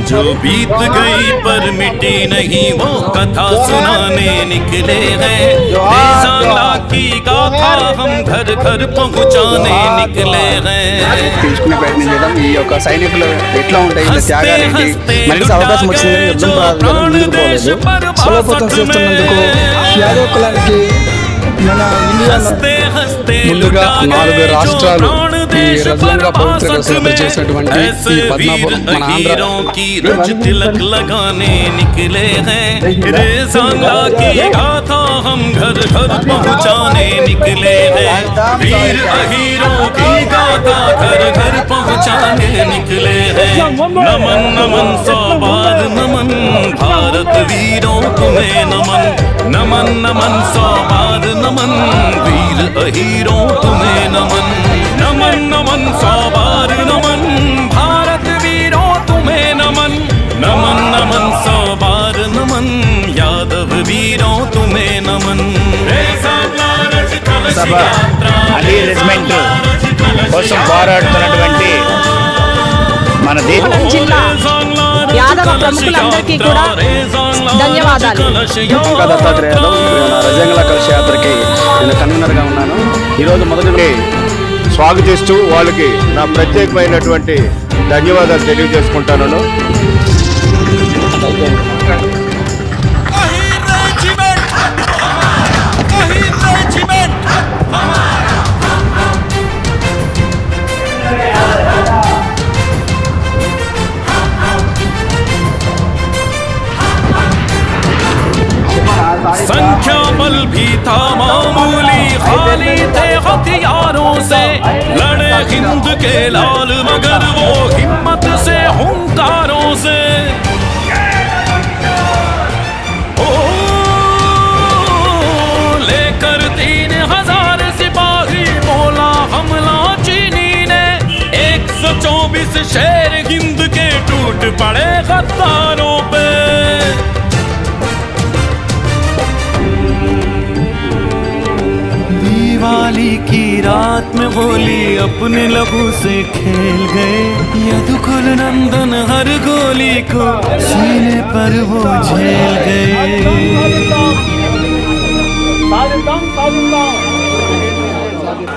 जो बीत गई पर मिटी नहीं वो कथा सुनाने निकले हैं। सांगला की गाथा हम घर घर पहुँचाने निकले हैं। తీసుకునే ప్రయత్నం చేద్దాం। ఈ యొక్క సైనికులు ఎట్లా ఉంటాయి, ఈ త్యాగానికి మరింత అవకాశం వచ్చింది। యుద్ధం సులభతం చేస్తున్నందుకు యాదవ కులానికి మన ముందుగా 4 రాష్ట్రాలు ఈ రజంగా పవిత్ర దశలు చేసినటువంటి ఈ పద్మాపురం మన ఆంధ్ర की रज तिलक लगाने निकले हैं। रे सांगला की गाथा हम घर घर पहुँचाने निकले हैं। वीर अहीरों की गाथा घर घर पहुँचाने निकले हैं। नमन नमन सौ बार नमन भारत वीरों तुम्हें नमन। नमन नमन सौ बार नमन वीर अहीरों तुम्हें नमन। नमन नमन सौ बार नमन भारत वीरों तुम्हें नमन। नमन नमन सौ बार नमन यादव वीरों तुम्हें नमन। అలీ రెజిమెంట్ కోసం పోరాడుతున్నటువంటి మన జిల్లా యాదవ ప్రముఖులందరికీ కూడా ధన్యవాదాలు। దత్తాత్రేయ యాదవ్ రజంగల కలశ యాత్రకి నేను కన్వీనర్గా ఉన్నాను। ఈరోజు మొదటి స్వాగతిస్తూ వాళ్ళకి నా ప్రత్యేకమైనటువంటి ధన్యవాదాలు తెలియజేసుకుంటాను। संख्या बल भी था मामूली, खाली थे हथियारों से। लड़े हिंद के लाल मगर वो हिम्मत से हुंकारों से। ओ लेकर 3000 सिपाही बोला हमला चीनी ने। 124 शेर हिंद के टूट पड़े गद्दारों पे। दिवाली की रात में होली अपने लहू से खेल गए। यदुकुल नंदन हर गोली को सीने पर वो झेल गए।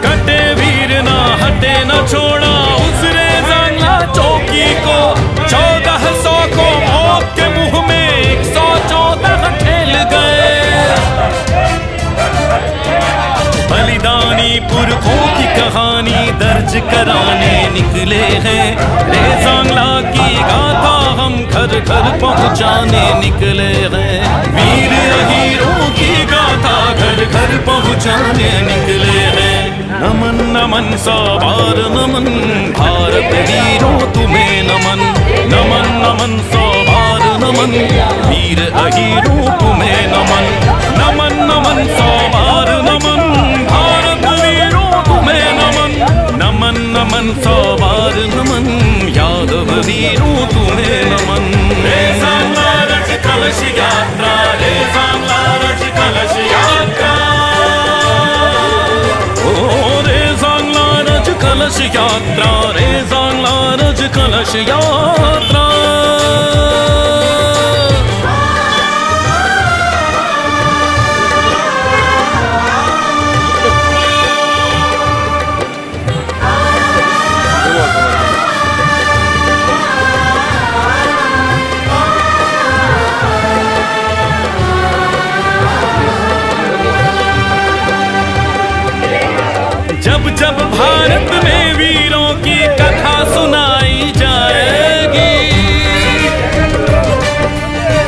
कटे वीर ना हटे न छोड़ा उसने सांगला चौकी को। 1400 को मौत के मुंह में 114 ठेल गए। बलिदानी पुरखों की कहानी दर्ज कराने निकले हैं। रे सांगला की गाथा हम घर घर पहुँचाने निकले हैं। वीर हीरों की गाथा घर घर पहुँचाने निकले हैं। नमन नमन सौ बार नमन भारत वीरों तुम्हें नमन। नमन नमन सौ बार नमन वीर हीरों तुम्हें नमन। नमन नमन सौ बार नमन भारत वीरों तुम्हें नमन। नमन नमन सौ बार नमन यादव वीरों तुम्हें नमन। रे सांगला रज कलश यात्रा, रे सांगला रज कलश यात्रा। ओ रे सांगला रज कलश यात्रा, रे सांगला रज कलश यात्रा। जब जब भारत में वीरों की कथा सुनाई जाएगी।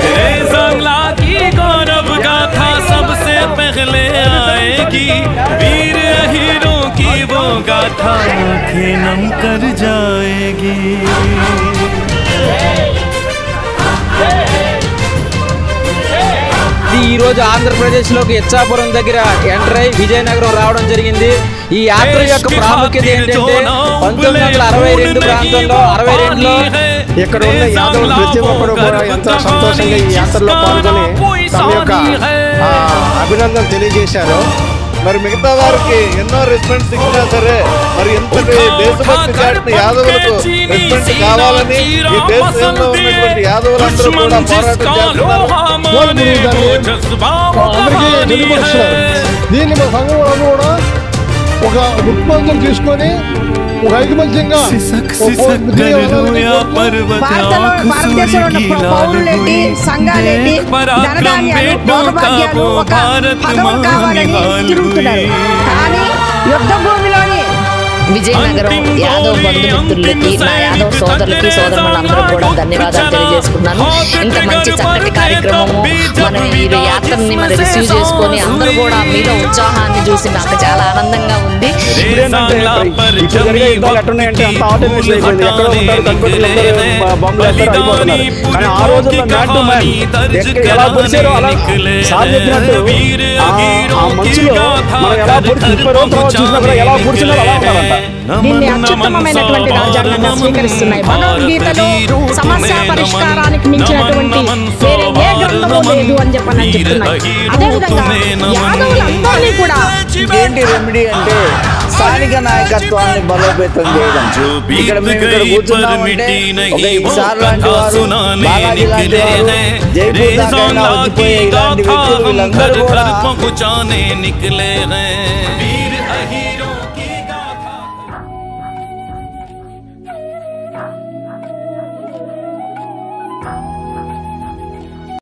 रे सांगला की गौरव गाथा सबसे पहले आएगी। वीर हीरों की वो गाथा आंखें नम कर जाएगी। ఈ రోజు ఆంధ్రప్రదేశ్లోకి ఇచ్చాపురం దగ్గర ఎంటర్ అయి విజయనగరం రావడం జరిగింది। ఈ యాత్ర యొక్క ప్రాముఖ్యత ఏంటంటే 1962 ప్రాంతంలో 62లో ఇక్కడ ఉన్న యాదవులు ప్రతి ఒక్కరు కూడా ఎంతో సంతోషంగా ఈ యాత్రలో పాల్గొని తమ యొక్క అభినందన తెలియజేశారు। మరి మిగతా వారికి ఎన్నో రెస్పెక్ట్స్ ఇచ్చినా సరే మరి ఇంతటి దేశభక్తి చాటిన యాదవులకు రెస్పెక్ట్ కావాలని ఈ దేశంలో ఉన్నటువంటి యాదవులందరూ కూడా పోరాటం చేస్తున్నారు. దీన్ని మా సంఘం వాళ్ళు కూడా ఒక ముఖ్యమంత్రి తీసుకొని ఒక ఐకమత్యంగా భారతదేశంలో ఉన్న పౌరులేంటి, సంఘాలేంటి, ధనధాన్యాలు, భోగభాగ్యాలు ఒక పదవం కావాలని తిరుగుతున్నారు. కానీ యుద్ధ భూమిలోని విజయనగరం యాదవ్ బంధుమిత్రులకి, నా యాదవ్ సోదరులకి, సోదరులందరూ కూడా ధన్యవాదాలు తెలియజేసుకున్నాను. ఇంత మంచి చక్కటి కార్యక్రమము, మనం ఈ యాత్రని మరి రిసీవ్ చేసుకొని అందరూ కూడా మీలో ఉత్సాహాన్ని చూసి నాకు చాలా ఆనందంగా ఉంది. దీన్ని అత్యుత్తమమైనటువంటి రాజ్యాంగంగా స్వీకరిస్తున్నాయి. భగవద్గీతలో సమస్య పరిష్కారానికి మించినటువంటి వేరే ఏ గ్రంథము లేదు అని చెప్పని చెప్తున్నాయి. అదేవిధంగా యాదవులందరినీ కూడా ఏంటి రెమెడీ అంటే స్థానిక నాయకత్వాన్ని బలోపేతం చేయడం. ఇక్కడ మేము ఇక్కడ కూర్చున్నామంటే ఒక ఈసారి లాంటి వారు, బాలాజీ లాంటి వారు, జైపూర్ దాకా వచ్చిపోయే ఇలాంటి వ్యక్తులు వీళ్ళందరూ కూడా